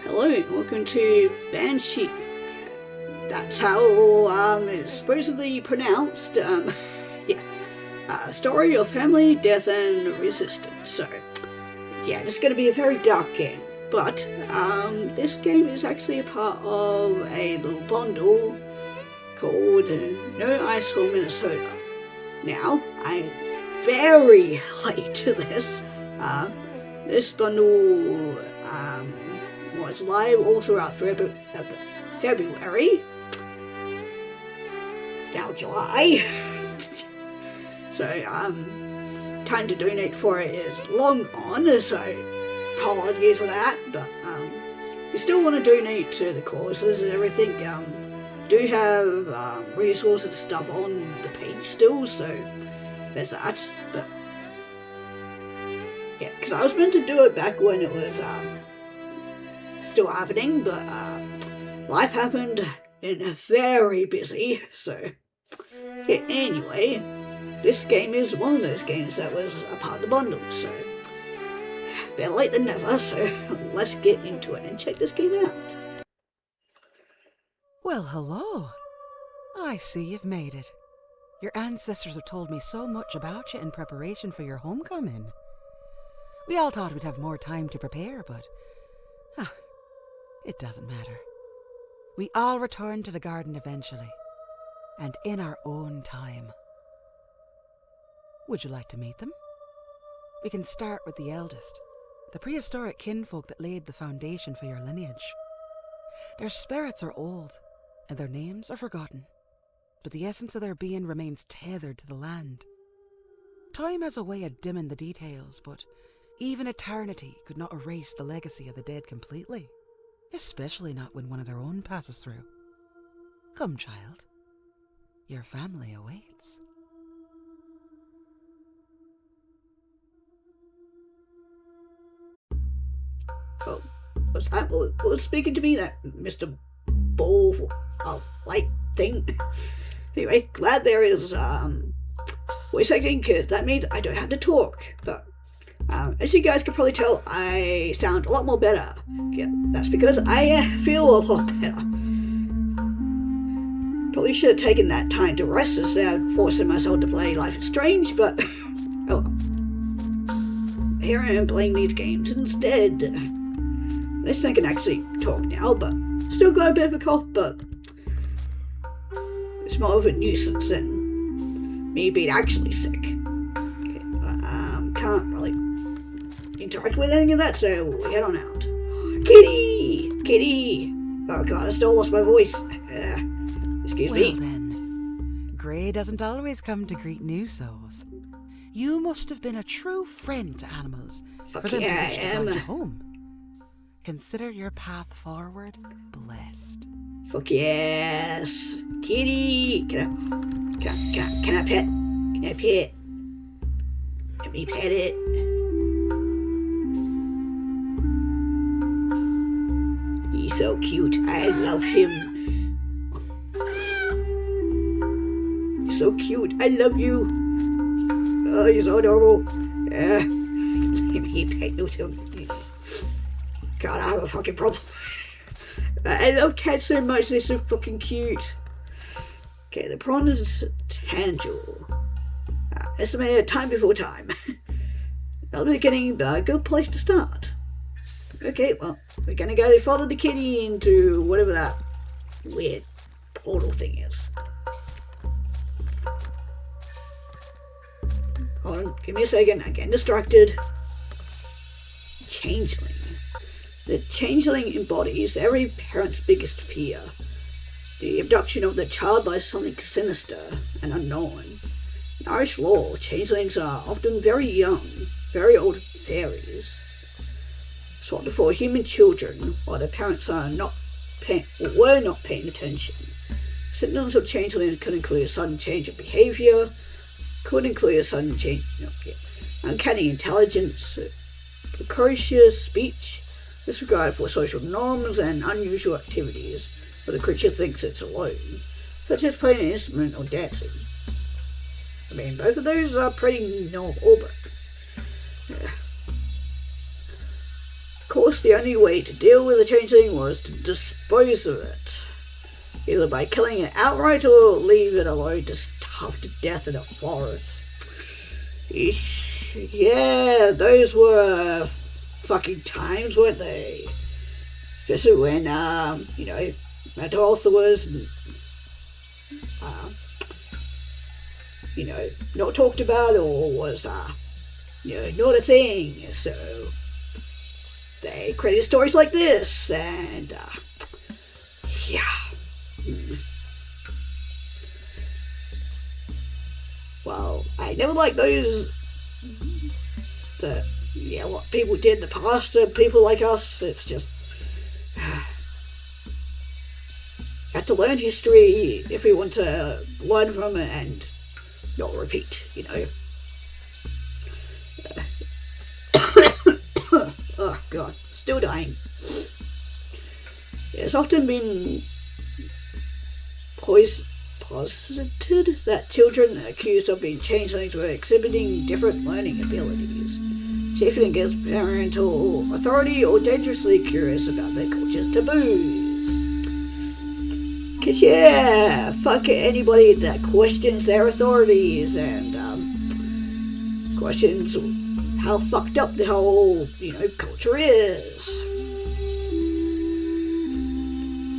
Hello and welcome to Banshee. That's how it's supposedly pronounced. Story of family, death, and resistance. So, yeah, it's going to be a very dark game. But this game is actually a part of a little bundle called No Ice for Minnesota. Now, I'm very late to this. This bundle was live all throughout February. It's now July. So, time to donate for it is long gone, so apologies for that, but you still want to donate to the causes and everything. Do have resources and stuff on the page still, so there's that. But yeah, because I was meant to do it back when it was still happening, but life happened and very busy, so yeah, anyway, this game is one of those games that was a part of the bundle, so better late than never, so let's get into it and check this game out. Well, hello. I see you've made it. Your ancestors have told me so much about you in preparation for your homecoming. We all thought we'd have more time to prepare, but it doesn't matter. We all return to the garden eventually, and in our own time. Would you like to meet them? We can start with the eldest, the prehistoric kinfolk that laid the foundation for your lineage. Their spirits are old, and their names are forgotten, but the essence of their being remains tethered to the land. Time has a way of dimming the details, but even eternity could not erase the legacy of the dead completely, especially not when one of their own passes through. Come, child. Your family awaits. Oh, was that what was speaking to me? That Mr. Ball of Light thing? Anyway, glad there is voice acting, because that means I don't have to talk. But as you guys can probably tell, I sound a lot more better. Yeah, that's because I feel a lot better. Probably should have taken that time to rest instead of forcing myself to play Life is Strange, but oh well. Here I am playing these games instead. At least I can actually talk now, but still got a bit of a cough, but it's more of a nuisance than me being actually sick. Okay, can't really interact with any of that, so we head on out. Kitty! Kitty! Oh god, I still lost my voice. Excuse me. Well then, Grey doesn't always come to greet new souls. You must have been a true friend to animals Fuck for them yeah, to wish I to am. guide you home. Consider your path forward blessed. Fuck yes. Kitty! Can I pet? Can I pet? Let me pet it. He's so cute. I love him. He's so cute. I love you. Oh, you're so adorable. Let me pet you too. God, I have a fucking problem. I love cats so much, they're so fucking cute. Okay, the prawn is tangible. Estimated time before time. That'll be getting a good place to start. Okay, well, we're gonna go follow the kitty into whatever that weird portal thing is. Hold on, give me a second, I'm getting distracted. Changeling. The changeling embodies every parent's biggest fear. The abduction of the child by something sinister and unknown. In Irish law, changelings are often very young, very old fairies, sought for human children while their parents were not paying attention. Symptoms of changelings could include a sudden change of behavior, uncanny intelligence, precocious speech, disregard for social norms, and unusual activities where the creature thinks it's alone, such as playing an instrument or dancing. I mean, both of those are pretty normal, but course, the only way to deal with the changeling was to dispose of it, either by killing it outright or leave it alone to starve to death in a forest. Yeah, those were fucking times, weren't they? Especially when, mental health was, not talked about or was, not a thing. So they created stories like this, and, yeah. Well, I never liked those, what people did in the past to people like us. It's just, have to learn history if we want to learn from it and not repeat, Oh god, still dying. It's often been posited that children accused of being changelings were exhibiting different learning abilities, chiefly against parental authority or dangerously curious about their culture's taboos. 'Cause yeah, fuck anybody that questions their authorities and questions how fucked up the whole, culture is.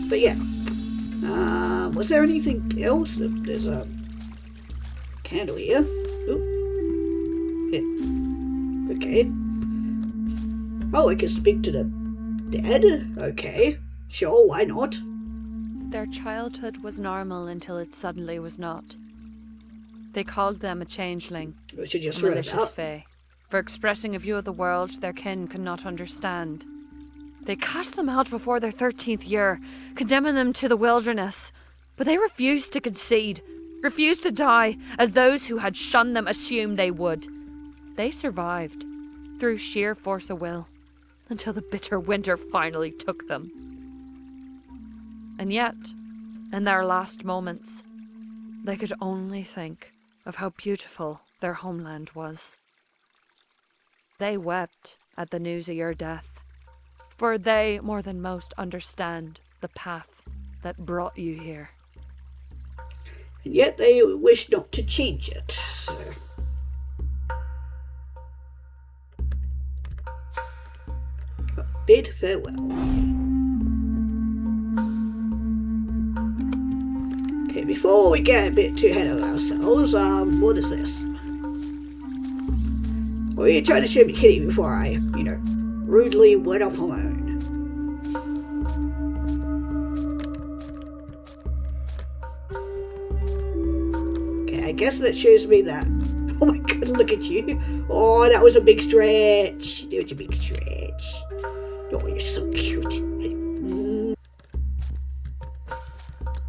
But yeah. Was there anything else? There's a candle here. Ooh. Yeah. Okay. Oh, I can speak to the dead? Okay. Sure, why not? Their childhood was normal until it suddenly was not. They called them a changeling, Which you just a read malicious about. fae, for expressing a view of the world their kin could not understand. They cast them out before their 13th year, condemning them to the wilderness. But they refused to concede, refused to die, as those who had shunned them assumed they would. They survived, through sheer force of will, until the bitter winter finally took them. And yet, in their last moments, they could only think of how beautiful their homeland was. They wept at the news of your death, for they, more than most, understand the path that brought you here. And yet they wish not to change it. So. A bid farewell. Okay, before we get a bit too ahead of ourselves, what is this? Or are you trying to show me Kitty before I, rudely went off on my own? I guess that shows me that. Oh my god, look at you. Oh, that was a big stretch. That was a big stretch. Oh, you're so cute.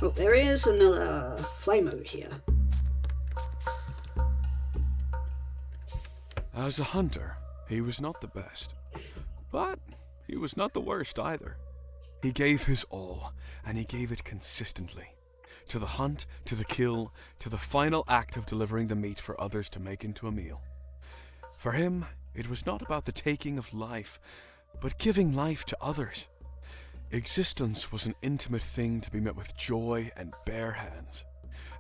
Oh, there is another flame over here. As a hunter, he was not the best. But he was not the worst either. He gave his all, and he gave it consistently. To the hunt, to the kill, to the final act of delivering the meat for others to make into a meal. For him, it was not about the taking of life, but giving life to others. Existence was an intimate thing to be met with joy and bare hands.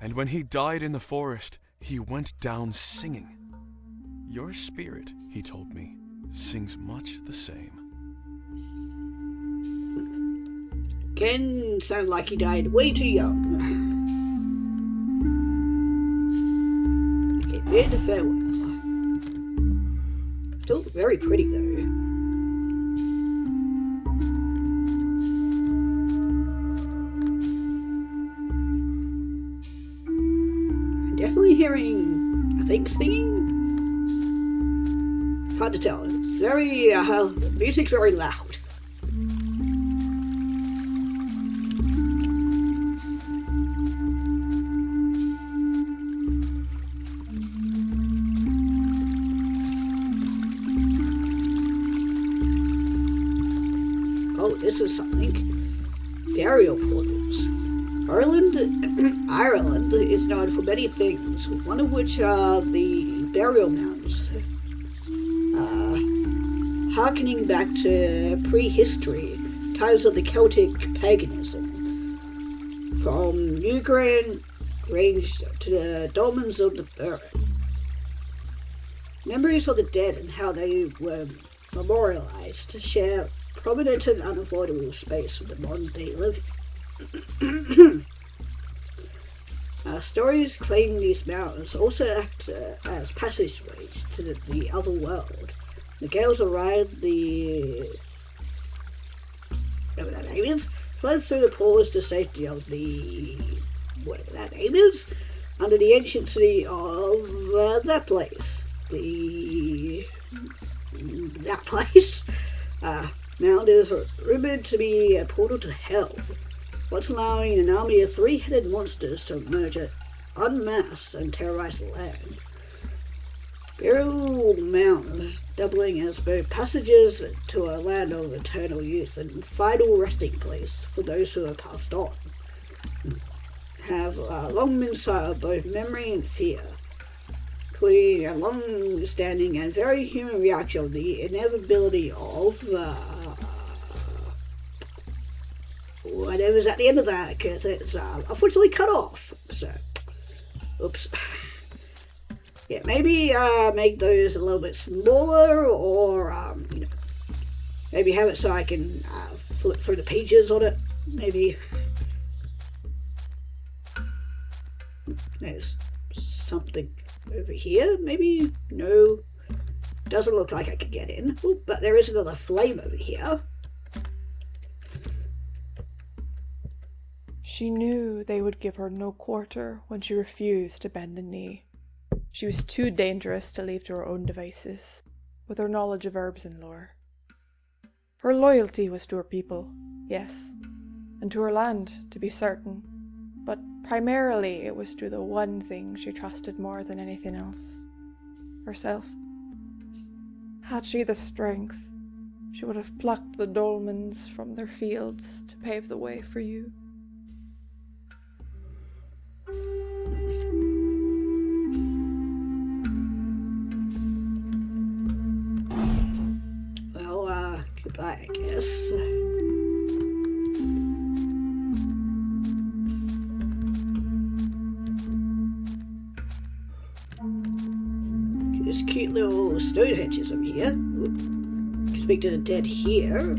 And when he died in the forest, he went down singing. Your spirit, he told me, sings much the same. Ken sounded like he died way too young. Okay, bid farewell. Still very pretty though. I'm definitely hearing, I think, singing. Hard to tell. It's very, music's very loud. Oh, this is something. Burial portals. Ireland is known for many things, one of which are the burial mounds. harkening back to prehistory, times of the Celtic paganism. From Newgran ranged to the dolmens of the Burren. Memories of the dead and how they were memorialized share prominent and unavoidable space with the modern day living. Stories claiming these mountains also act as passageways to the other world. The gales around the whatever that name is flowed through the pores to safety of the whatever that name is under the ancient city of that place. That place. Mound is rumored to be a portal to hell, once allowing an army of three-headed monsters to emerge unmasked and terrorize the land. Burial mounds doubling as both passages to a land of eternal youth and final resting place for those who have passed on, have long been sight of both memory and fear, including a long-standing and very human reaction of the inevitability of whatever's at the end of that, because it's unfortunately cut off. So, oops. Yeah, maybe make those a little bit smaller, or maybe have it so I can flip through the pages on it. Maybe there's something over here. Maybe no, doesn't look like I could get in. Ooh, but there is another flame over here. She knew they would give her no quarter when she refused to bend the knee. She was too dangerous to leave to her own devices, with her knowledge of herbs and lore. Her loyalty was to her people, yes, and to her land, to be certain, but primarily it was to the one thing she trusted more than anything else: herself. Had she the strength, she would have plucked the dolmens from their fields to pave the way for you. Goodbye, I guess. There's cute little Stonehenges over here. Ooh. Speak to the dead here.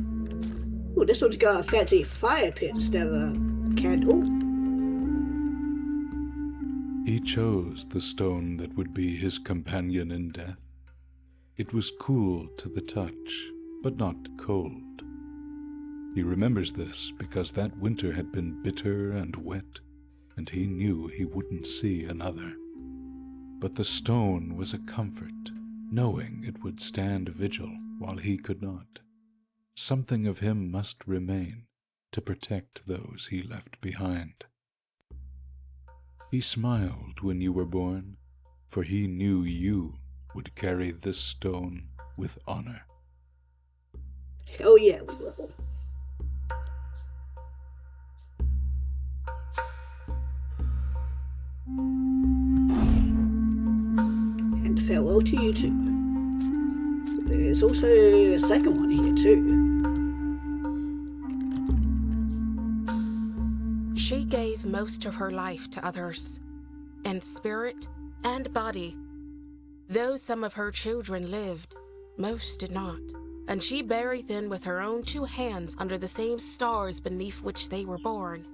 Oh, this one's got a fancy fire pit instead of a candle. He chose the stone that would be his companion in death. It was cool to the touch, but not cold. He remembers this because that winter had been bitter and wet, and he knew he wouldn't see another. But the stone was a comfort, knowing it would stand vigil while he could not. Something of him must remain to protect those he left behind. He smiled when you were born, for he knew you would carry this stone with honor. Hell yeah, we will. And farewell to you too. There's also a second one here too. She gave most of her life to others, in spirit and body. Though some of her children lived, most did not. And she buried them with her own two hands under the same stars beneath which they were born.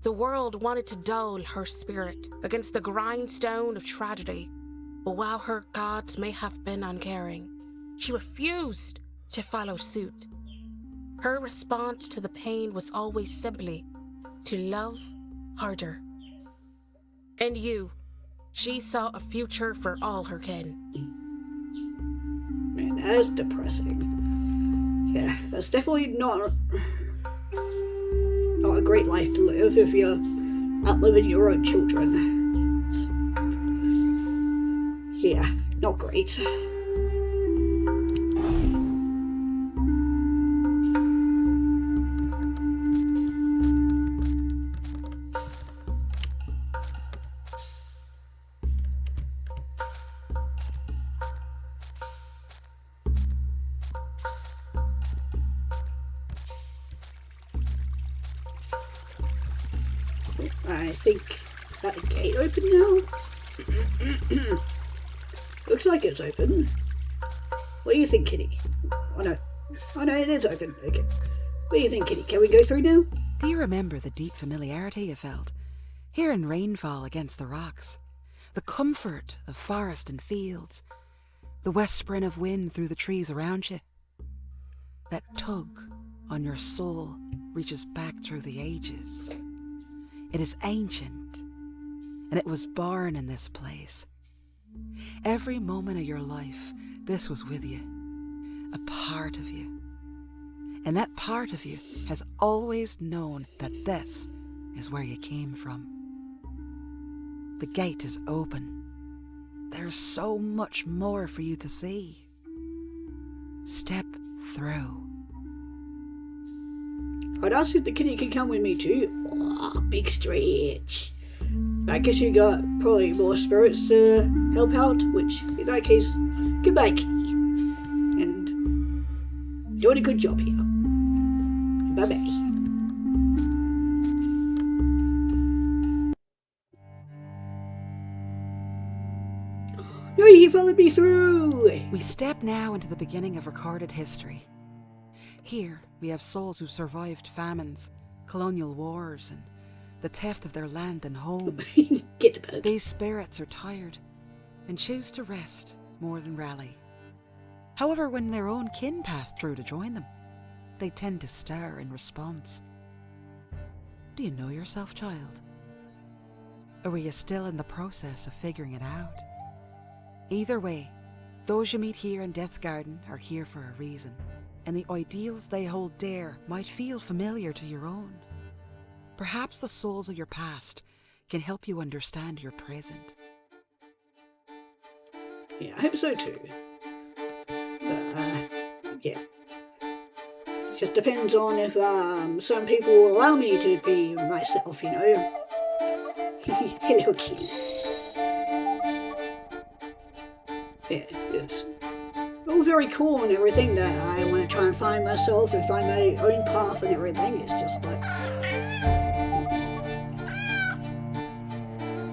The world wanted to dull her spirit against the grindstone of tragedy, but while her gods may have been uncaring, she refused to follow suit. Her response to the pain was always simply to love harder. In you, she saw a future for all her kin. Man, that's depressing. Yeah, that's definitely not a great life to live if you're outliving your own children. Yeah, not great. I think that gate open now? Looks like it's open. What do you think, Kitty? Oh no, it is open. Okay. What do you think, Kitty? Can we go through now? Do you remember the deep familiarity you felt, hearing rainfall against the rocks, the comfort of forest and fields, the whispering of wind through the trees around you? That tug on your soul reaches back through the ages. It is ancient, and it was born in this place. Every moment of your life, this was with you, a part of you. And that part of you has always known that this is where you came from. The gate is open. There's so much more for you to see. Step through. I'd ask if the kitty could come with me too. Oh, big stretch. I guess you got probably more spirits to help out, which in that case, goodbye, kitty. And doing a good job here. Bye-bye. No, he followed me through! We step now into the beginning of recorded history. Here we have souls who survived famines, colonial wars, and the theft of their land and homes. Get the bug. These spirits are tired and choose to rest more than rally. However, when their own kin pass through to join them, they tend to stir in response. Do you know yourself, child? Or were you still in the process of figuring it out? Either way, those you meet here in Death's Garden are here for a reason, and the ideals they hold dear might feel familiar to your own. Perhaps the souls of your past can help you understand your present. Yeah, I hope so too. But, yeah. It just depends on if some people will allow me to be myself, you know. Hello, kitty. Yeah, it's all very cool and everything that I want to try and find myself and find my own path and everything. It's just like...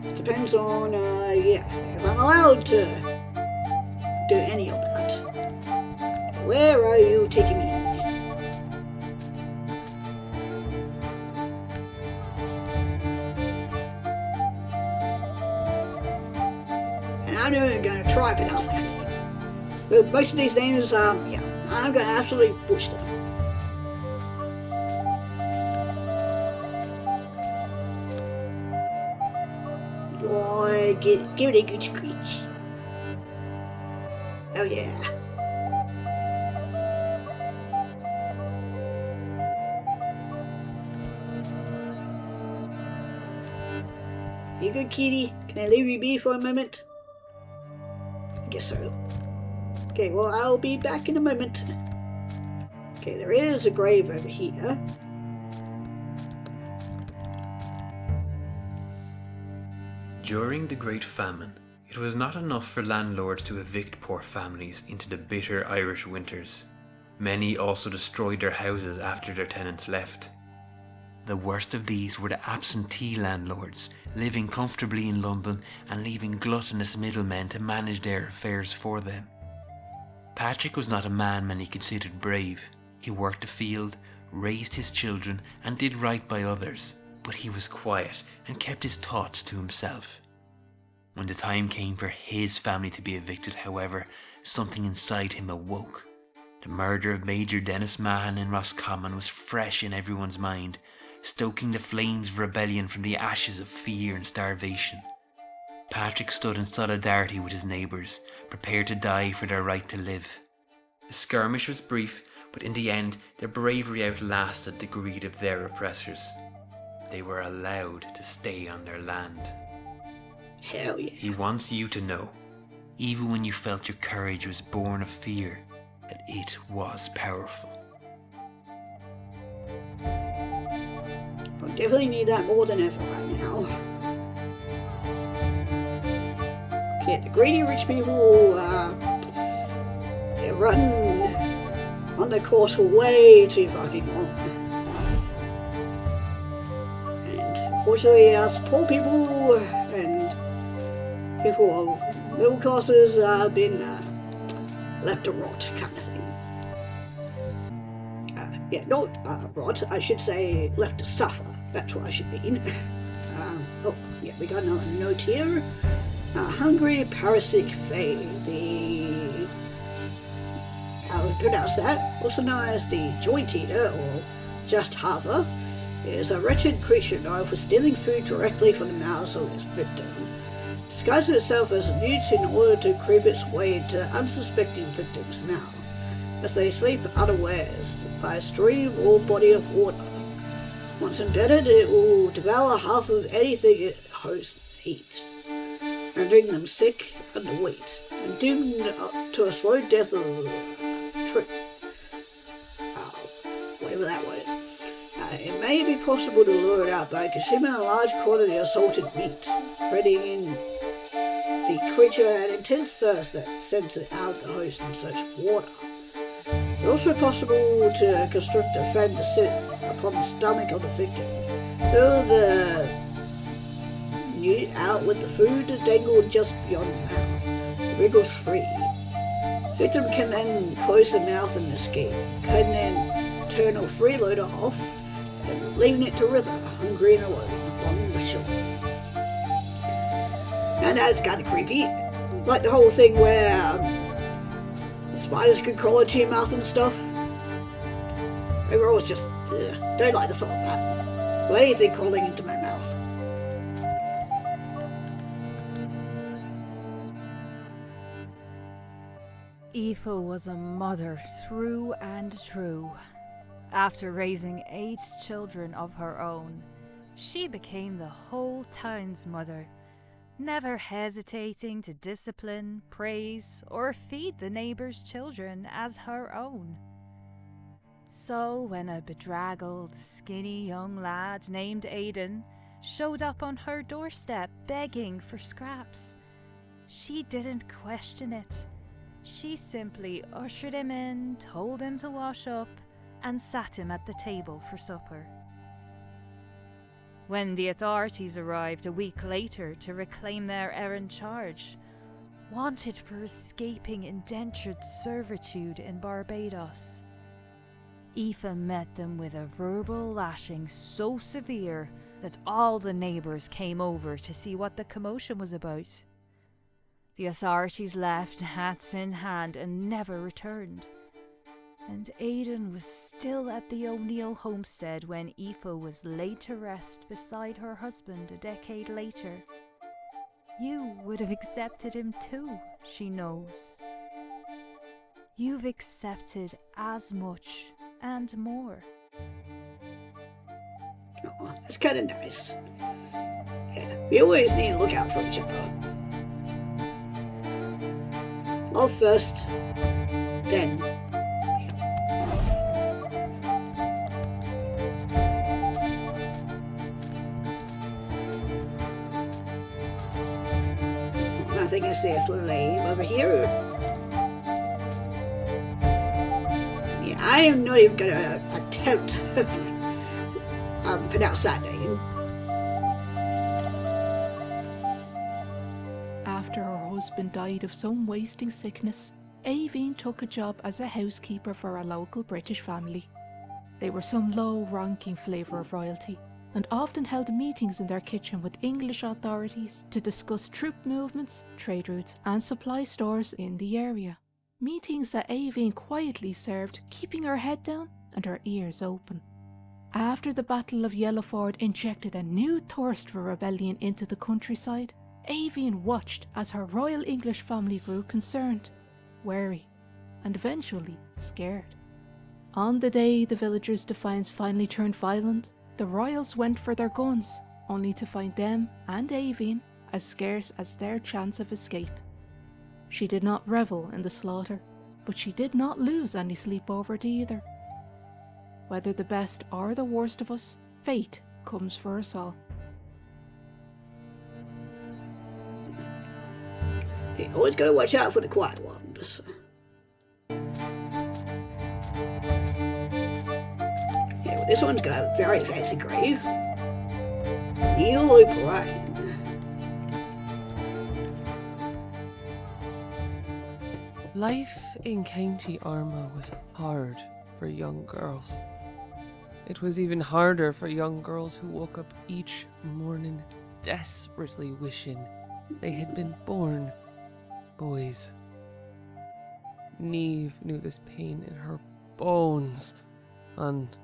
It depends on, yeah, if I'm allowed to do any of that. Where are you taking me? I'm gonna try pronounce that name. But most of these names, yeah, I'm gonna absolutely butcher them. Oh, give it a good screech. Oh yeah. You good, kitty? Can I leave you be for a moment? I guess so. Okay, well, I'll be back in a moment. Okay, there is a grave over here. During the Great Famine, it was not enough for landlords to evict poor families into the bitter Irish winters. Many also destroyed their houses after their tenants left. The worst of these were the absentee landlords, living comfortably in London and leaving gluttonous middlemen to manage their affairs for them. Patrick was not a man many considered brave. He worked the field, raised his children, and did right by others, but he was quiet and kept his thoughts to himself. When the time came for his family to be evicted, however, something inside him awoke. The murder of Major Dennis Mahon in Roscommon was fresh in everyone's mind, stoking the flames of rebellion from the ashes of fear and starvation. Patrick stood in solidarity with his neighbours, prepared to die for their right to live. The skirmish was brief, but in the end their bravery outlasted the greed of their oppressors. They were allowed to stay on their land. Hell yeah. He wants you to know, even when you felt your courage was born of fear, that it was powerful. I definitely need that more than ever right now. Okay, the greedy rich people, they're running on the course for way too fucking long. And And unfortunately, us poor people and people of middle classes have been left to rot, kind of thing. Not rot, I should say left to suffer. That's what I should mean. We got another note here. Hungry parasitic fae, how would pronounce that, also known as the joint eater or just haver, is a wretched creature known for stealing food directly from the mouths of its victim. Disguises itself as a newt in order to creep its way into unsuspecting victims' mouth, as they sleep unawares by a stream or body of water. Once embedded, it will devour half of anything its host eats, rendering them sick, underweight, and doomed to a slow death of whatever that was. It may be possible to lure it out by consuming a large quantity of salted meat, spreading in the creature an intense thirst that sends it out of the host in search of water. It's also possible to construct a fan to sit upon the stomach of the victim, lure the newt out with the food dangled just beyond the mouth. The wriggles free. The victim can then close the mouth and escape, can then turn a freeloader off, and leaving it to river, hungry and alone, along the shore. And that's kind of creepy. Like the whole thing where spiders could crawl into your mouth and stuff. They were always just, don't like the thought of that. Or anything crawling into my mouth. Aoife was a mother through and true. After raising 8 children of her own, she became the whole town's mother, never hesitating to discipline, praise, or feed the neighbours' children as her own. So when a bedraggled, skinny young lad named Aidan showed up on her doorstep begging for scraps, she didn't question it. She simply ushered him in, told him to wash up, and sat him at the table for supper. When the authorities arrived a week later to reclaim their errant charge, wanted for escaping indentured servitude in Barbados, Aoife met them with a verbal lashing so severe that all the neighbours came over to see what the commotion was about. The authorities left, hats in hand, and never returned. And Aidan was still at the O'Neill homestead when Aoife was laid to rest beside her husband a decade later. You would have accepted him too, she knows. You've accepted as much and more. Oh, that's kind of nice. Yeah, we always need to look out for each other. Love first, then. Nothing I see a flame over here. Yeah, I am not even gonna attempt to pronounce that name. After her husband died of some wasting sickness, Aoibhinn took a job as a housekeeper for a local British family. They were some low-ranking flavour of royalty, and often held meetings in their kitchen with English authorities to discuss troop movements, trade routes and supply stores in the area. Meetings that Aoibhinn quietly served, keeping her head down and her ears open. After the Battle of Yellowford injected a new thirst for rebellion into the countryside, Aoibhinn watched as her Royal English family grew concerned, wary, and eventually scared. On the day the villagers' defiance finally turned violent, the royals went for their guns, only to find them and Aoibhinn as scarce as their chance of escape. She did not revel in the slaughter, but she did not lose any sleep over it either. Whether the best or the worst of us, fate comes for us all. You always gotta watch out for the quiet ones. Yeah, well, this one's got a very fancy grave. Neil O'Brien. Life in County Armagh was hard for young girls. It was even harder for young girls who woke up each morning desperately wishing they had been born boys. Niamh knew this pain in her bones, and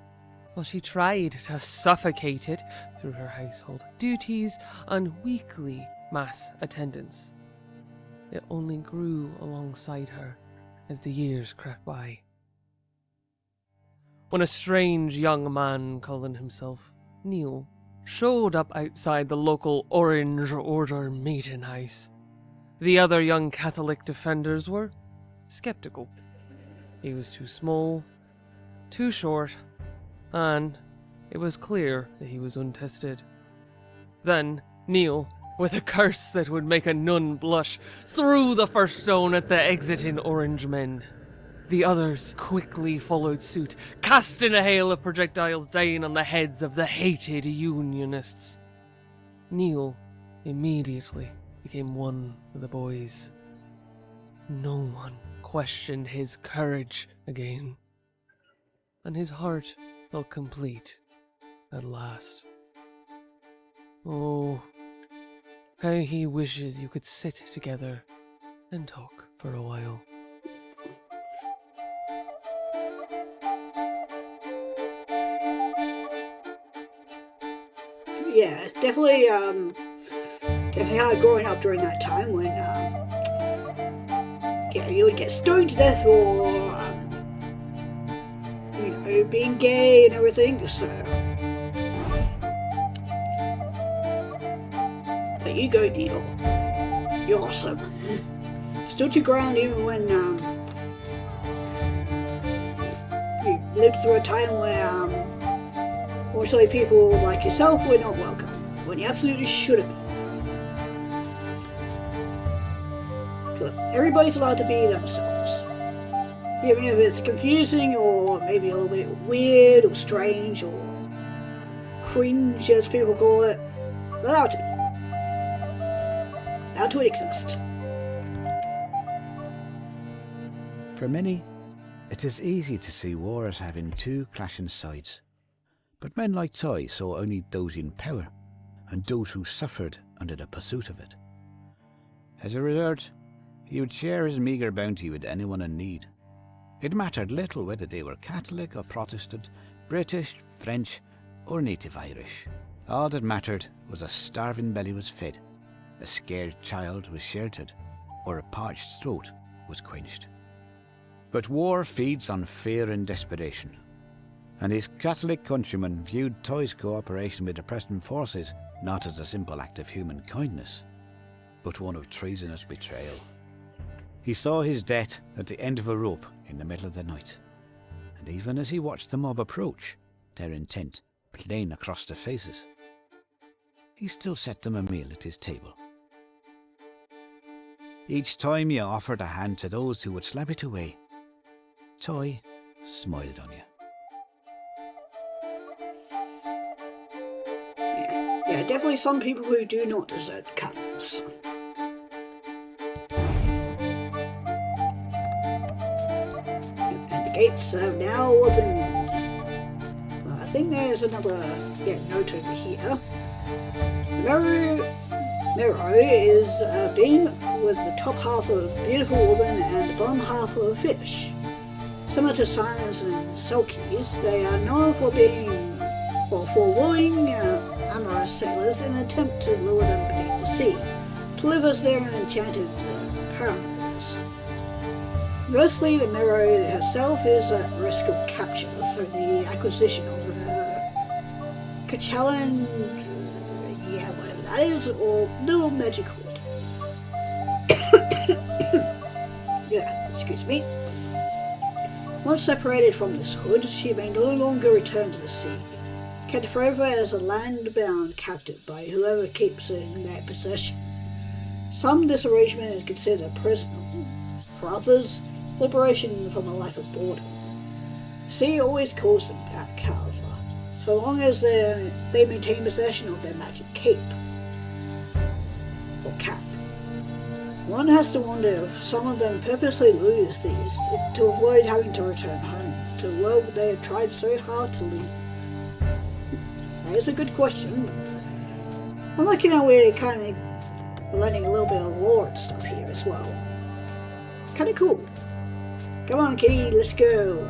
while she tried to suffocate it through her household duties and weekly mass attendance, it only grew alongside her as the years crept by. When a strange young man calling himself Neil showed up outside the local Orange Order meeting house, the other young Catholic defenders were skeptical. He was too small, too short, and it was clear that he was untested. Then Neil, with a curse that would make a nun blush, threw the first stone at the exiting Orange men. The others quickly followed suit, casting a hail of projectiles down on the heads of the hated Unionists. Neil immediately became one of the boys. No one questioned his courage again, and his heart felt complete at last. Oh, how he wishes you could sit together and talk for a while. Yeah, definitely hard growing up during that time when, you would get stoned to death for, being gay and everything, so. But you go, Neil. You're awesome. Stood your ground even when, you lived through a time where, unfortunately people like yourself were not welcome, when you absolutely should have been. Everybody's allowed to be themselves. Even if it's confusing or maybe a little bit weird or strange or cringe as people call it, they're allowed to. Allowed to exist. For many, it is easy to see war as having two clashing sides. But men like Toy saw only those in power and those who suffered under the pursuit of it. As a result, he would share his meagre bounty with anyone in need. It mattered little whether they were Catholic or Protestant, British, French, or native Irish. All that mattered was a starving belly was fed, a scared child was sheltered, or a parched throat was quenched. But war feeds on fear and desperation, and his Catholic countrymen viewed Toy's cooperation with the Preston forces not as a simple act of human kindness, but one of treasonous betrayal. He saw his death at the end of a rope in the middle of the night, and even as he watched the mob approach, their intent plain across their faces, he still set them a meal at his table. Each time you offered a hand to those who would slap it away, Toy smiled on you. Yeah, definitely some people who do not deserve kindness. And the gates have now opened. I think there's another note over here. Mero is being with the top half of a beautiful woman and the bottom half of a fish. Similar to Simons and Selkies, they are known for wooing amorous sailors in an attempt to lure them beneath the sea, to live as their enchanted paramours. Conversely, the Mero herself is at risk of capture through the acquisition of a Kachalan, whatever that is, or little magic hood. Excuse me. Once separated from this hood, she may no longer return to the sea, kept forever as a land-bound captive by whoever keeps it in their possession. Some, this arrangement is considered a prison. For others, liberation from a life of boredom. The sea always calls them back, however, so long as they maintain possession of their magic cape or cap. One has to wonder if some of them purposely lose these to avoid having to return home to the world they have tried so hard to leave. That is a good question, but I'm liking how we're kind of learning a little bit of lore and stuff here as well. Kind of cool. Come on, kitty, let's go.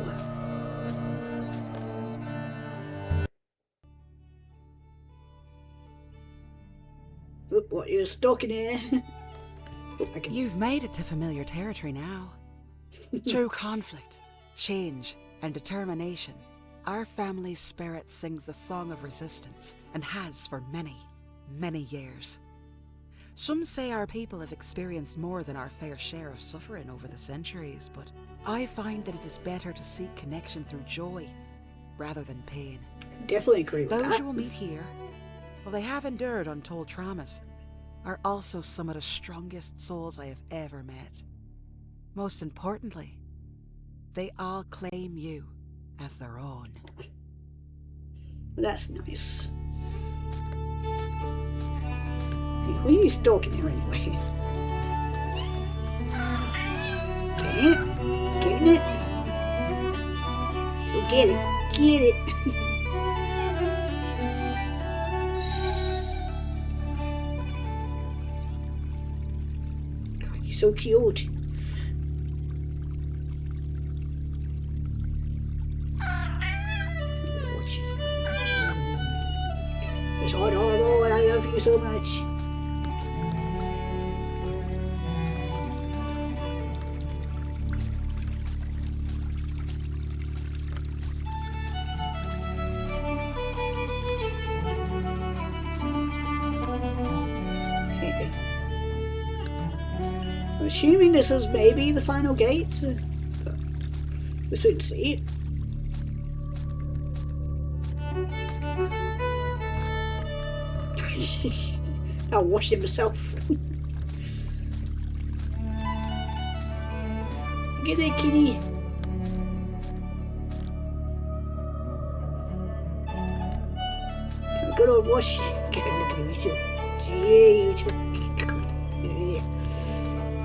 Look what you're stalking here. You've made it to familiar territory now. Through conflict, change, and determination, our family's spirit sings the song of resistance and has for many, many years. Some say our people have experienced more than our fair share of suffering over the centuries, but I find that it is better to seek connection through joy rather than pain. Definitely agree with that. Those you will meet here, while they have endured untold traumas, are also some of the strongest souls I have ever met. Most importantly, they all claim you as their own. That's nice. Hey, who are you stalking here anyway? Getting it? Getting it? You get it. Get it. God, you're so cute. It's hard, and I love you so much. I'm assuming this is maybe the final gate. We'll soon see it. I'll wash it myself. Get it, kitty. Good old wash.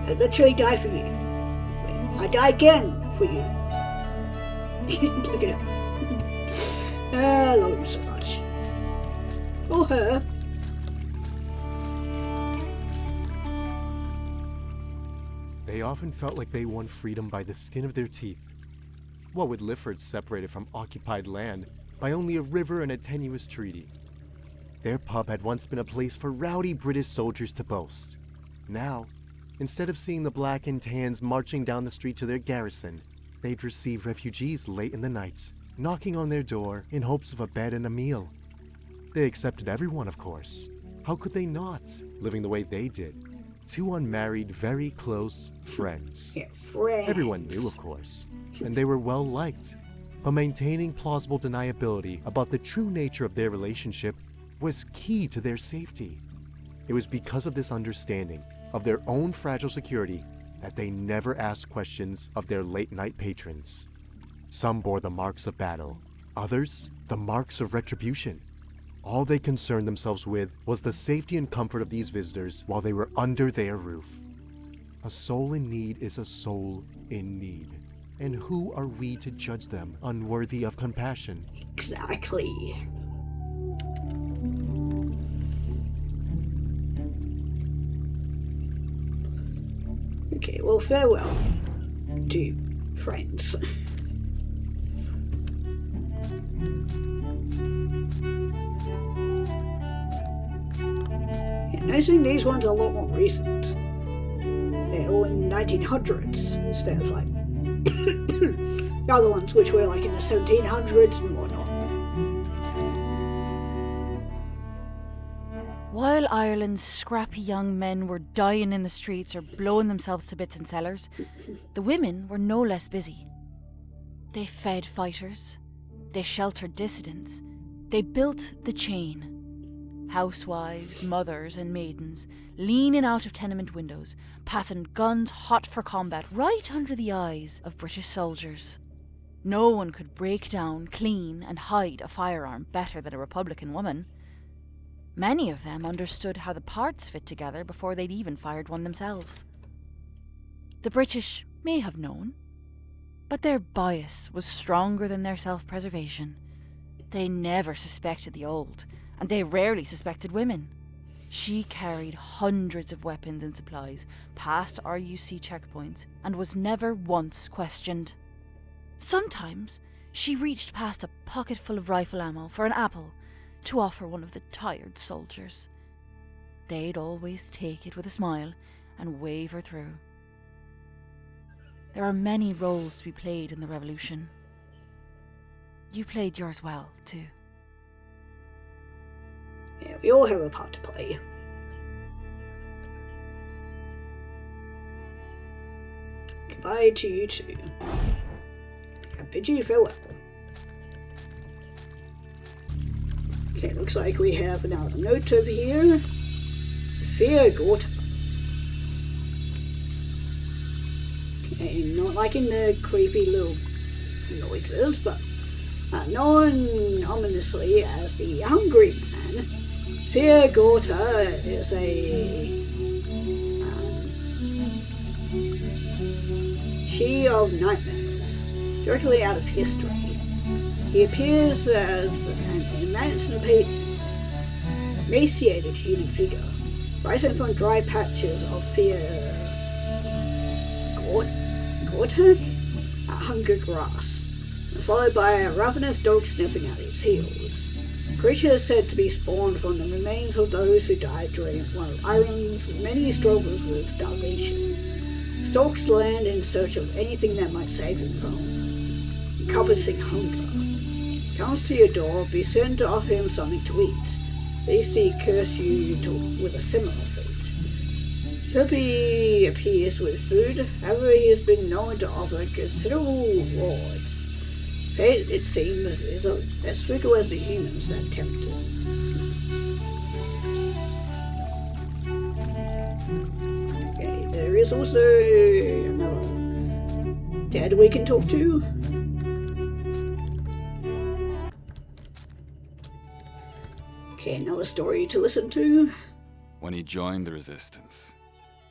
I literally die for you. Wait, I die again for you. Look at him. I love him so much. Or her. They often felt like they won freedom by the skin of their teeth. What with Lifford separated from occupied land by only a river and a tenuous treaty? Their pub had once been a place for rowdy British soldiers to boast. Now, instead of seeing the black and tans marching down the street to their garrison, they'd receive refugees late in the nights, knocking on their door in hopes of a bed and a meal. They accepted everyone, of course. How could they not, living the way they did? Two unmarried, very close friends. Yeah, friends. Everyone knew, of course, and they were well liked. But maintaining plausible deniability about the true nature of their relationship was key to their safety. It was because of this understanding of their own fragile security that they never asked questions of their late-night patrons. Some bore the marks of battle, others the marks of retribution. All they concerned themselves with was the safety and comfort of these visitors while they were under their roof. A soul in need is a soul in need. And who are we to judge them unworthy of compassion? Exactly. Okay, well, farewell to friends. Yeah, noticing these ones are a lot more recent. They're all in 1900s instead of like the other ones which were like in the 1700s and whatnot. While Ireland's scrappy young men were dying in the streets or blowing themselves to bits in cellars, the women were no less busy. They fed fighters, they sheltered dissidents, they built the chain. Housewives, mothers and maidens, leaning out of tenement windows, passing guns hot for combat right under the eyes of British soldiers. No one could break down, clean, and hide a firearm better than a Republican woman. Many of them understood how the parts fit together before they'd even fired one themselves. The British may have known, but their bias was stronger than their self-preservation. They never suspected the old, and they rarely suspected women. She carried hundreds of weapons and supplies past RUC checkpoints and was never once questioned. Sometimes she reached past a pocket full of rifle ammo for an apple to offer one of the tired soldiers. They'd always take it with a smile and wave her through. There are many roles to be played in the revolution. You played yours well, too. Yeah, we all have a part to play. Goodbye to you too. I bid you farewell. Okay, looks like we have another note over here. Fear Gorta. Okay, not liking the creepy little noises, but known ominously as the Hungry Man, Fear Gorta is a she of nightmares, directly out of history. He appears as an emaciated human figure, rising from dry patches of fear. Gorta? Hunger grass, followed by a ravenous dog sniffing at his heels. Creature is said to be spawned from the remains of those who died during one of Ireland's many struggles with starvation. Stalks land in search of anything that might save him from encompassing hunger. Comes to your door, be certain to offer him something to eat, lest he curse you with a similar fate. Philby appears with food, however he has been known to offer considerable rewards. Fate, it seems, is as fickle as the humans that tempt him. Okay, there is also another dead we can talk to. Okay, another story to listen to. When he joined the resistance,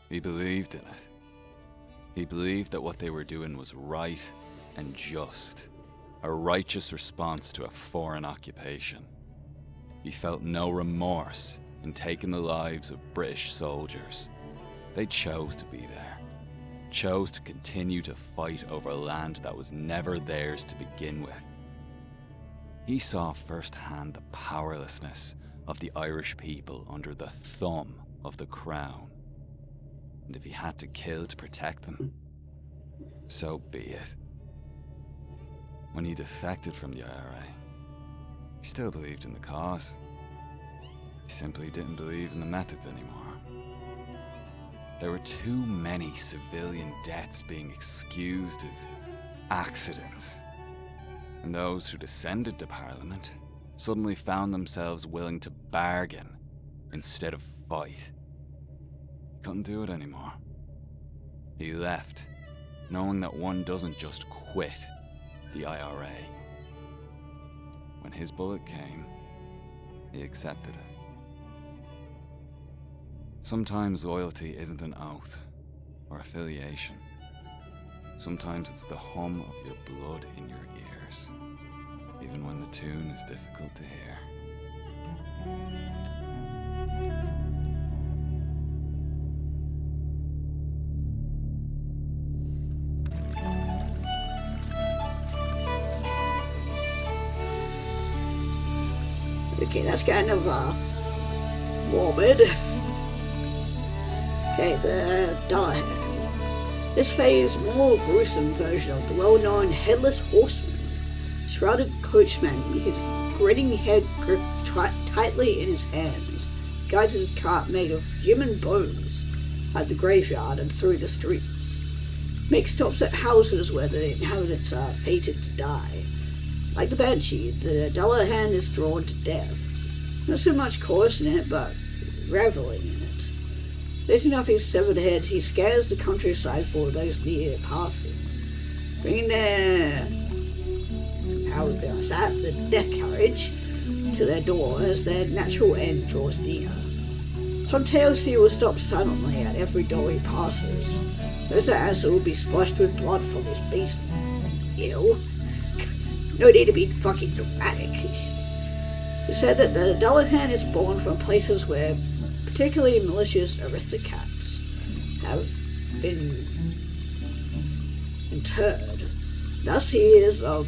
he believed in it. He believed that what they were doing was right and just, a righteous response to a foreign occupation. He felt no remorse in taking the lives of British soldiers. They chose to be there, chose to continue to fight over land that was never theirs to begin with. He saw firsthand the powerlessness of the Irish people under the thumb of the Crown. And if he had to kill to protect them, so be it. When he defected from the IRA, he still believed in the cause. He simply didn't believe in the methods anymore. There were too many civilian deaths being excused as accidents. And those who descended to Parliament suddenly found themselves willing to bargain instead of fight. He couldn't do it anymore. He left, knowing that one doesn't just quit the IRA. When his bullet came, he accepted it. Sometimes loyalty isn't an oath or affiliation. Sometimes it's the hum of your blood in your ears, even when the tune is difficult to hear. Okay, that's kind of morbid. Okay, the Dullahan. This phase more gruesome version of the well-known Headless Horseman. Shrouded coachman, his grinning head gripped tightly in his hands, guides his cart made of human bones at the graveyard and through the streets. Makes stops at houses where the inhabitants are fated to die. Like the Banshee, the Dullahan is drawn to death. Not so much coursing it, but reveling in it. Lifting up his severed head, he scans the countryside for those near passing, bringing their how they sat the death carriage to their door as their natural end draws near. Some tales he will stop silently at every door he passes. Those that answer will be splashed with blood from his beast. Ew. No need to be fucking dramatic. He said that the Dullahan is born from places where particularly malicious aristocrats have been interred. Thus he is of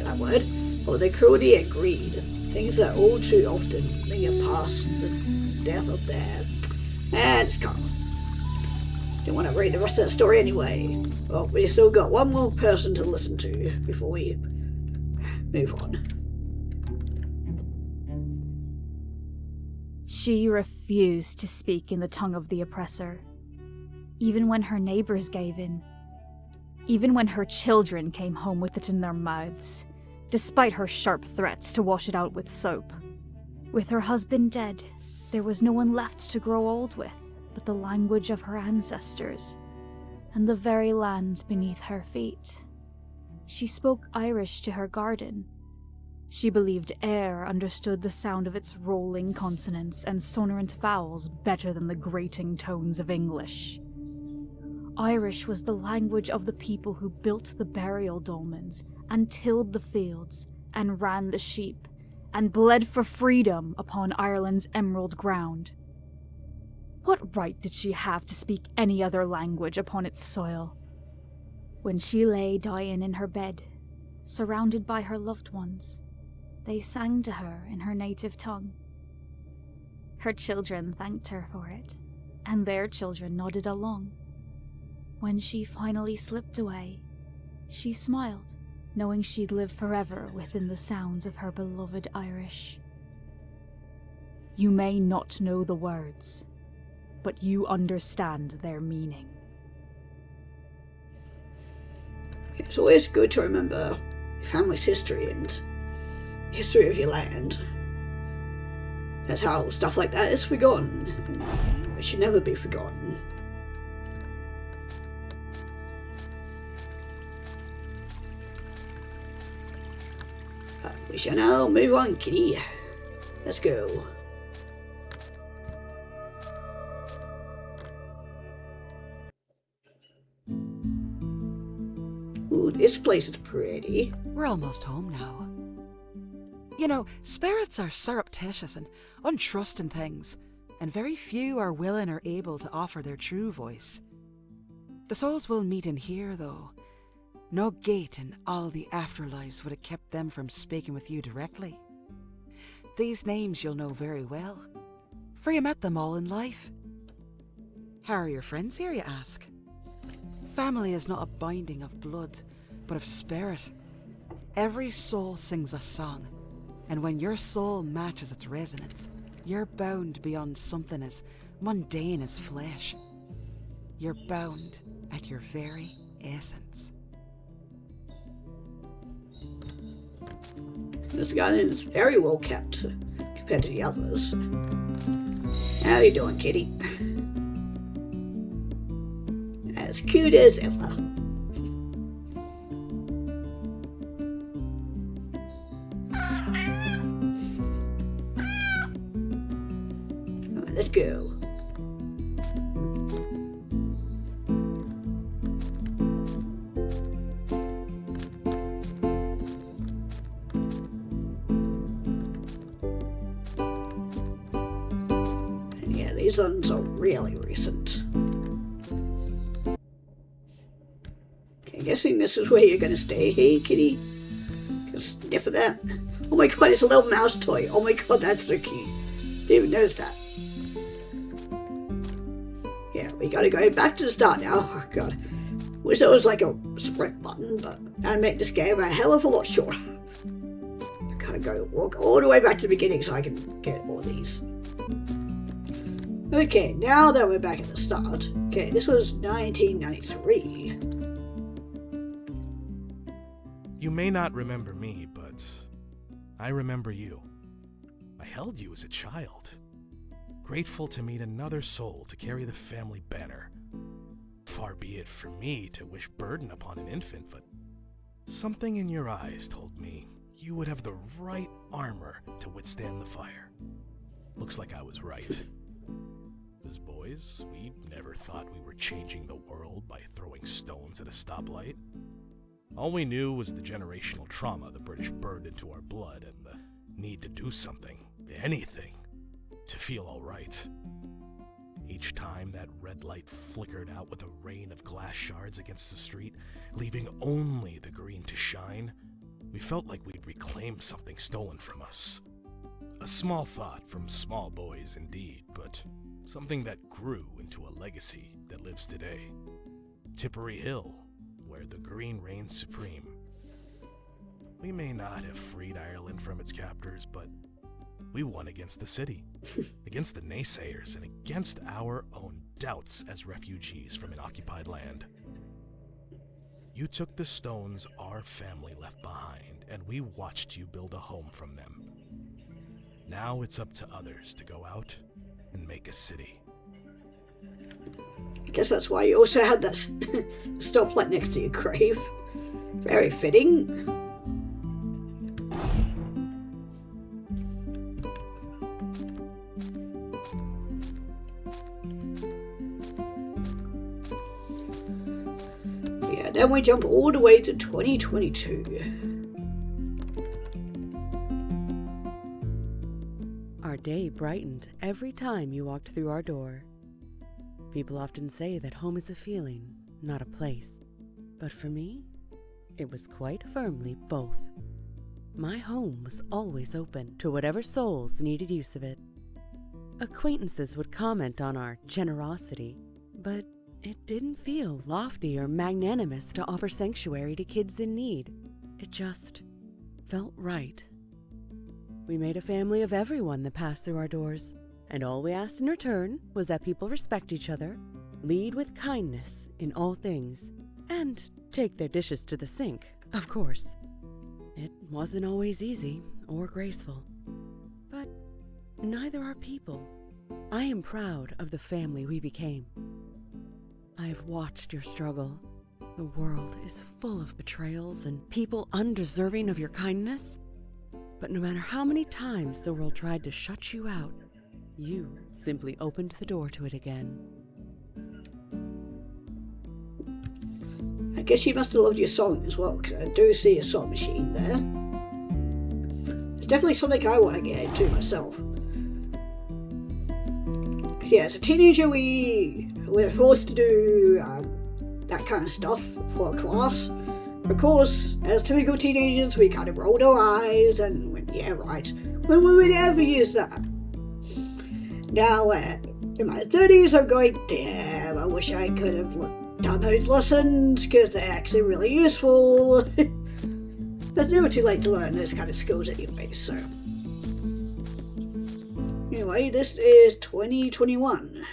that word, or the cruelty and greed, things that all too often linger past the death of their... And it's cut off. Didn't want to read the rest of that story anyway. Well, we still got one more person to listen to before we move on. She refused to speak in the tongue of the oppressor, even when her neighbors gave in, even when her children came home with it in their mouths, despite her sharp threats to wash it out with soap. With her husband dead, there was no one left to grow old with but the language of her ancestors, and the very land beneath her feet. She spoke Irish to her garden. She believed air understood the sound of its rolling consonants and sonorant vowels better than the grating tones of English. Irish was the language of the people who built the burial dolmens, and tilled the fields, and ran the sheep, and bled for freedom upon Ireland's emerald ground. What right did she have to speak any other language upon its soil? When she lay dying in her bed, surrounded by her loved ones, they sang to her in her native tongue. Her children thanked her for it, and their children nodded along. When she finally slipped away, she smiled, knowing she'd live forever within the sounds of her beloved Irish. You may not know the words, but you understand their meaning. It's always good to remember your family's history and history of your land. That's how stuff like that is forgotten. It should never be forgotten. We shall now move on, kitty. Let's go. Ooh, this place is pretty. We're almost home now. You know, spirits are surreptitious and untrusting things, and very few are willing or able to offer their true voice. The souls will meet in here, though. No gate in all the afterlives would have kept them from speaking with you directly. These names you'll know very well, for you met them all in life. How are your friends here, you ask? Family is not a binding of blood, but of spirit. Every soul sings a song, and when your soul matches its resonance, you're bound beyond something as mundane as flesh. You're bound at your very essence. This garden is very well kept compared to the others. How you doing, kitty? As cute as ever. Let's go. And yeah, these ones are really recent. Okay, guessing this is where you're gonna stay. Hey, kitty. Just sniff at that. Oh my god, it's a little mouse toy. Oh my god, that's so cute. Didn't even notice that. Yeah, we gotta go back to the start now. Oh god. Wish there was like a sprint button, but that'd make this game a hell of a lot shorter. I gotta go walk all the way back to the beginning so I can get all these. Okay, now that we're back at the start. Okay, this was 1993. You may not remember me, but I remember you. I held you as a child, grateful to meet another soul to carry the family banner. far be it from me to wish burden upon an infant, but something in your eyes told me you would have the right armor to withstand the fire. Looks like I was right. As boys, we never thought we were changing the world by throwing stones at a stoplight. All we knew was the generational trauma the British burned into our blood and the need to do something, anything, to feel all right. Each time that red light flickered out with a rain of glass shards against the street, leaving only the green to shine, we felt like we'd reclaimed something stolen from us. A small thought from small boys indeed, but something that grew into a legacy that lives today. Tipperary Hill, where the green reigns supreme. We may not have freed Ireland from its captors, but we won against the city, against the naysayers, and against our own doubts as refugees from an occupied land. You took the stones our family left behind, and we watched you build a home from them. Now it's up to others to go out and make a city. I guess that's why you also had that stoplight next to your grave. Very fitting. Yeah, then we jump all the way to 2022. Our day brightened every time you walked through our door. People often say that home is a feeling, not a place. But for me, it was quite firmly both. My home was always open to whatever souls needed use of it. Acquaintances would comment on our generosity, but it didn't feel lofty or magnanimous to offer sanctuary to kids in need. It just felt right. We made a family of everyone that passed through our doors, and all we asked in return was that people respect each other, lead with kindness in all things, and take their dishes to the sink, of course. It wasn't always easy or graceful, but neither are people. I am proud of the family we became. I have watched your struggle. The world is full of betrayals and people undeserving of your kindness. But no matter how many times the world tried to shut you out, you simply opened the door to it again. I guess you must have loved your song as well, because I do see a song machine there. It's definitely something I want to get into myself. Because yeah, as a teenager we're forced to do that kind of stuff for a class. Of course, as typical teenagers, we kind of rolled our eyes and went, yeah, right. When we would ever use that? Now, in my 30s, I'm going, damn, I wish I could have done those lessons, because they're actually really useful. But it's never too late to learn those kind of skills anyway, so. Anyway, this is 2021.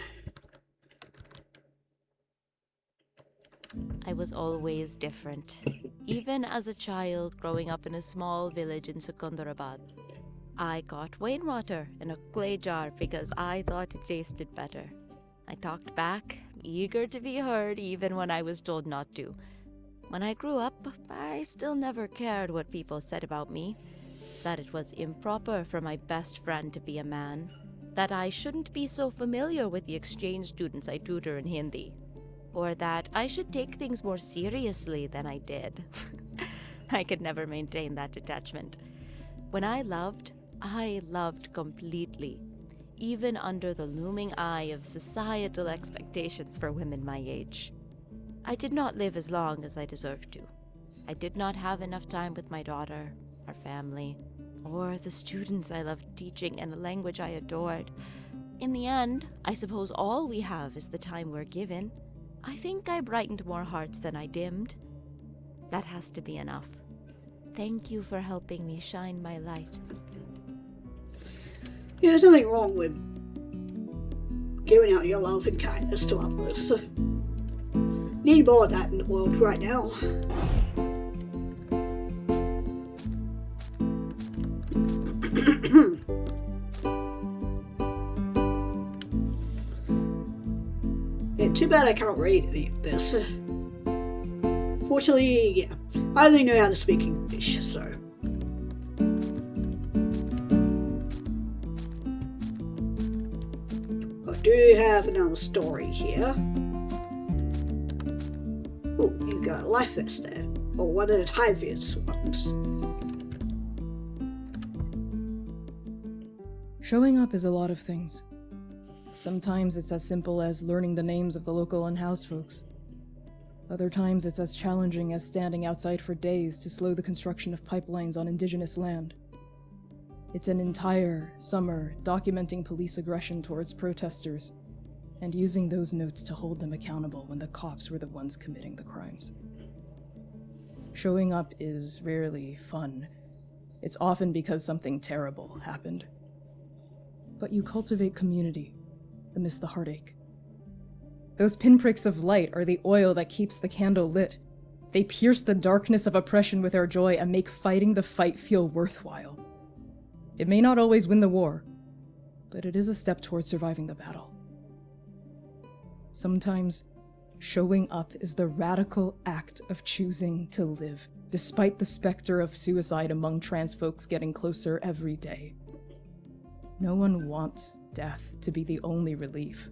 I was always different, even as a child growing up in a small village in Secunderabad. I got Wayne water in a clay jar because I thought it tasted better. I talked back, eager to be heard even when I was told not to. When I grew up, I still never cared what people said about me. That it was improper for my best friend to be a man. That I shouldn't be so familiar with the exchange students I tutor in Hindi. Or that I should take things more seriously than I did. I could never maintain that detachment. When I loved completely, even under the looming eye of societal expectations for women my age. I did not live as long as I deserved to. I did not have enough time with my daughter, our family, or the students I loved teaching in a language I adored. In the end, I suppose all we have is the time we're given. I think I brightened more hearts than I dimmed. That has to be enough. Thank you for helping me shine my light. Yeah, there's nothing wrong with giving out your love and kindness to others. Need more of that in the world right now. too bad I can't read any of this. Fortunately, yeah, I only know how to speak English, so. I do have another story here. Oh, you got a life vest there. Or one of the Tyvius ones. Showing up is a lot of things. Sometimes it's as simple as learning the names of the local unhoused folks. Other times it's as challenging as standing outside for days to slow the construction of pipelines on indigenous land. It's an entire summer documenting police aggression towards protesters and using those notes to hold them accountable when the cops were the ones committing the crimes. Showing up is rarely fun. It's often because something terrible happened. But you cultivate community amidst the heartache. Those pinpricks of light are the oil that keeps the candle lit. They pierce the darkness of oppression with our joy and make fighting the fight feel worthwhile. It may not always win the war, but it is a step towards surviving the battle. Sometimes, showing up is the radical act of choosing to live, despite the specter of suicide among trans folks getting closer every day. No one wants death to be the only relief.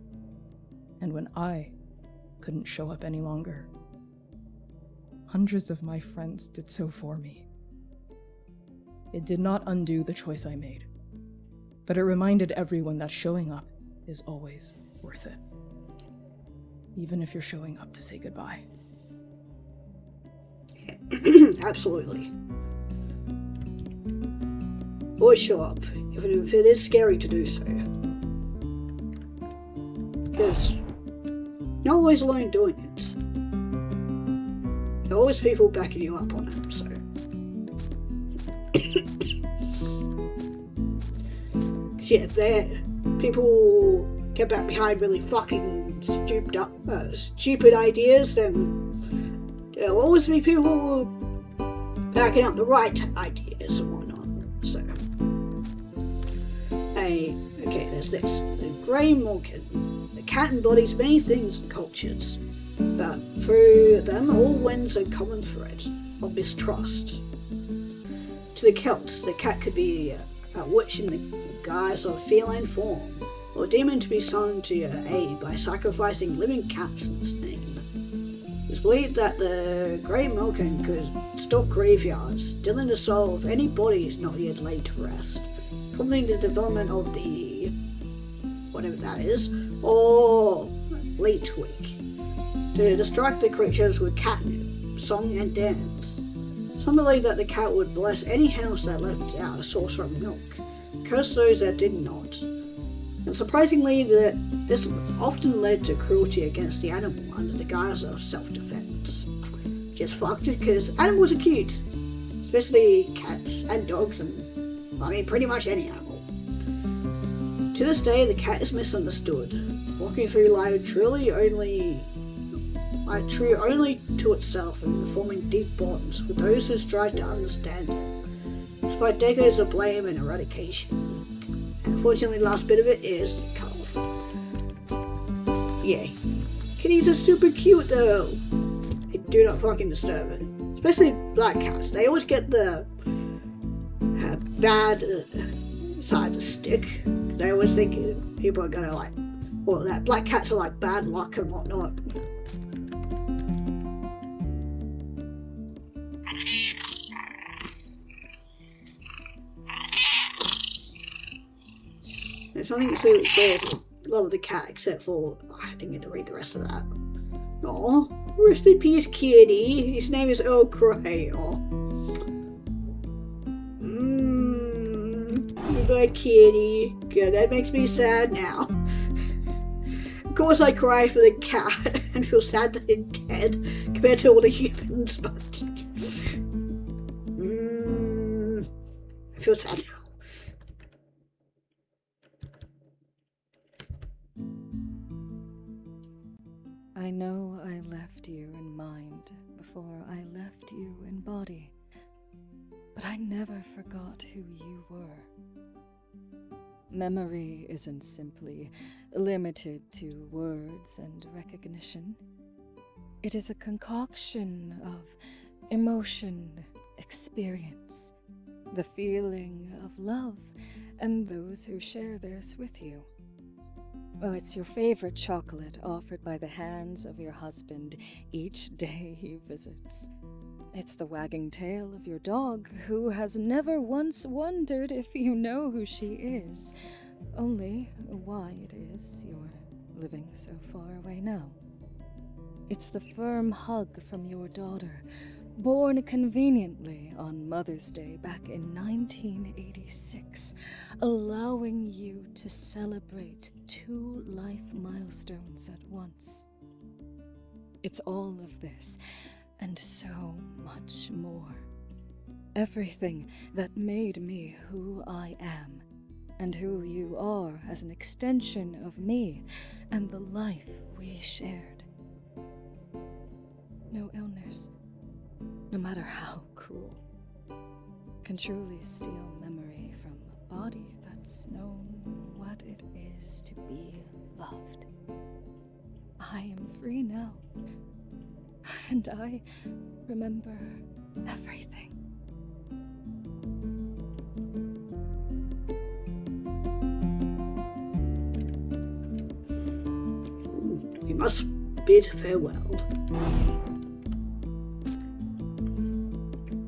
And when I couldn't show up any longer, hundreds of my friends did so for me. It did not undo the choice I made, but it reminded everyone that showing up is always worth it. Even if you're showing up to say goodbye. Absolutely. Always show up, even if it is scary to do so. Because you're not always alone doing it. There are always people backing you up on it, so. Yeah, people get back behind really fucking stupid ideas, then there'll always be people backing up the right ideas and whatnot. So, okay, there's this. The Grey Malkin. The cat embodies many things and cultures, but through them all winds a common thread of mistrust. To the Celts, the cat could be a witch in the guise of feline form, or a demon to be summoned to your aid by sacrificing living cats in its name. It's believed that the Grey Malkin could stalk graveyards, stealing the soul of any bodies not yet laid to rest, prompting the development of the whatever that is, or Leech Week, to distract the creatures with catnip, song and dance. Some believe that the cat would bless any house that left out a saucer of milk, curse those that did not. And surprisingly, this often led to cruelty against the animal under the guise of self-defense. Just fucked it, because animals are cute, especially cats and dogs and, I mean, pretty much any animal. To this day, the cat is misunderstood, walking through life true only to itself and forming deep bonds with those who strive to understand it, despite decades of blame and eradication. And unfortunately, the last bit of it is cut off. Yeah. Kitties are super cute though. They do not fucking disturb it. Especially black cats. They always get the bad side of the stick. They always think people are gonna like, well, that black cats are like bad luck and whatnot. There's nothing to love the cat except for I didn't get to read the rest of that. Aw, rest in peace, kitty. His name is Earl Grey. Goodbye, kitty. Good, that makes me sad now. Of course, I cry for the cat and feel sad that it's dead compared to all the humans, but I feel sad now. I know I left you in mind before I left you in body, but I never forgot who you were. Memory isn't simply limited to words and recognition. It is a concoction of emotion, experience, the feeling of love, and those who share theirs with you. Oh, it's your favorite chocolate offered by the hands of your husband each day he visits. It's the wagging tail of your dog, who has never once wondered if you know who she is, only why it is you're living so far away now. It's the firm hug from your daughter, born conveniently on Mother's Day back in 1986, allowing you to celebrate 2 life milestones at once. It's all of this, and so much more. Everything that made me who I am, and who you are as an extension of me and the life we shared. No illness, no matter how cruel, can truly steal memory from a body that's known what it is to be loved. I am free now, and I remember everything. We must bid farewell.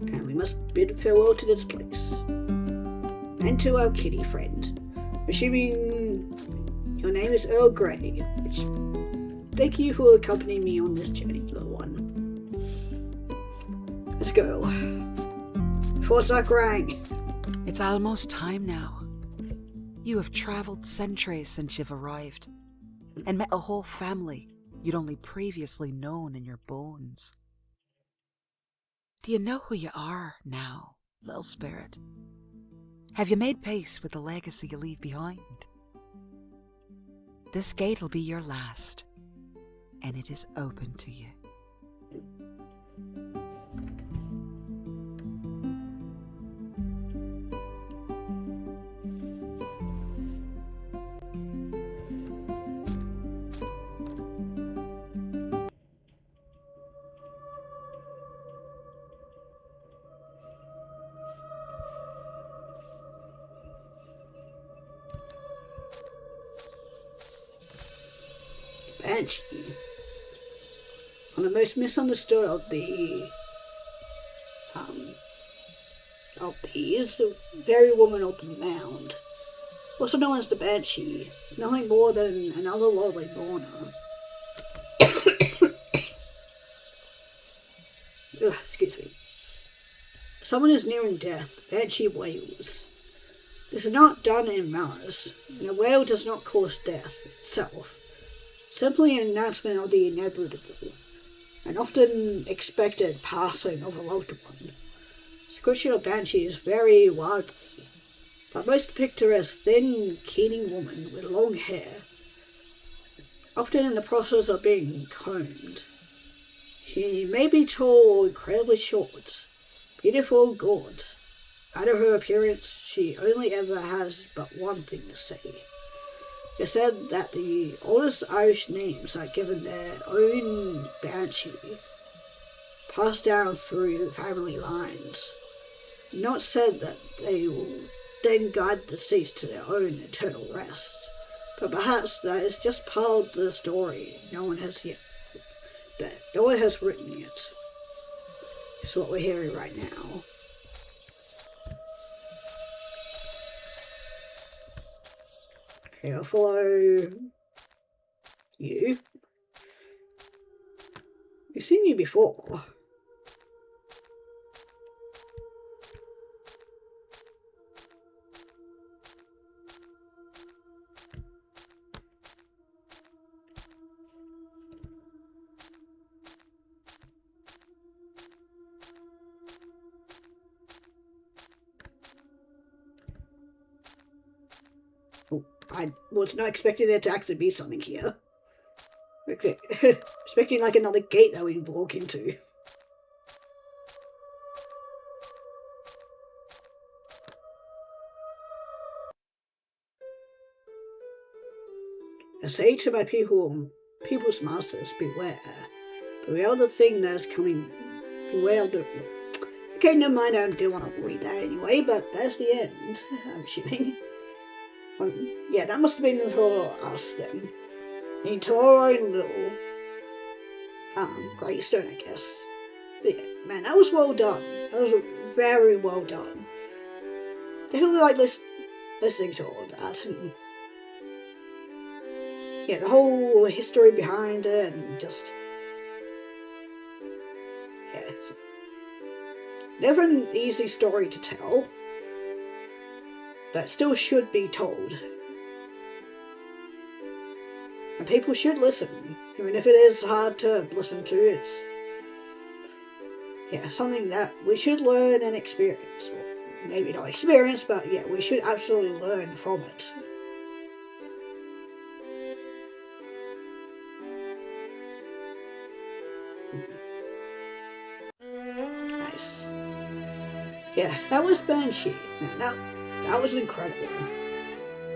And we must bid farewell to this place. And to our kitty friend. Assuming your name is Earl Grey, which thank you for accompanying me on this journey, little one. Let's go. Before Sakurang. It's almost time now. You have travelled centuries since you've arrived, and met a whole family you'd only previously known in your bones. Do you know who you are now, little spirit? Have you made peace with the legacy you leave behind? This gate will be your last, and it is open to you. Banshee. One of the most misunderstood of these, the very woman of the mound, also known as the Banshee, is nothing more than another lowly mourner. Excuse me. Someone is nearing death, the Banshee wails. This is not done in malice, and a wail does not cause death itself. Simply an announcement of the inevitable, and often expected passing of a loved one. Description of Banshee vary widely, but most depict her as thin, keening woman with long hair, often in the process of being combed. She may be tall or incredibly short, beautiful or gaunt. Out of her appearance, she only ever has but one thing to say. It is said that the oldest Irish names are given their own Banshee, passed down through family lines. Not said that they will then guide the deceased to their own eternal rest, but perhaps that is just part of the story no one has written yet. It's what we're hearing right now. Okay, I'll follow you. We've seen you before. I was not expecting there to actually be something here. Expecting like another gate that we'd walk into. I say to my people's masters, beware. Beware the thing that's coming. Beware the... Okay, never mind, I don't want to read that anyway, but that's the end, I'm assuming. Yeah, that must have been for us then. Into our own little gravestone, I guess. But yeah, man, that was well done. That was very well done. Definitely like listening to all that, and yeah, the whole history behind it, and just yeah, never an easy story to tell, but still should be told. And people should listen, even if it is hard to listen to. It's something that we should learn and experience. Well, maybe not experience, but yeah, we should absolutely learn from it. Nice. Yeah, that was Banshee. Man, that was incredible.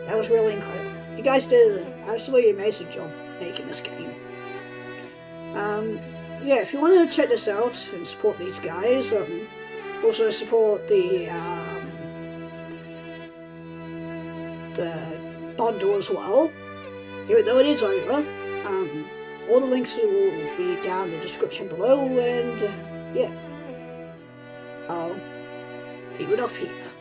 That was really incredible. You guys did an absolutely amazing job making this game. Yeah, if you want to check this out and support these guys, also support the bundle as well, even though it is over. All the links will be down in the description below, and yeah, I'll leave it off here.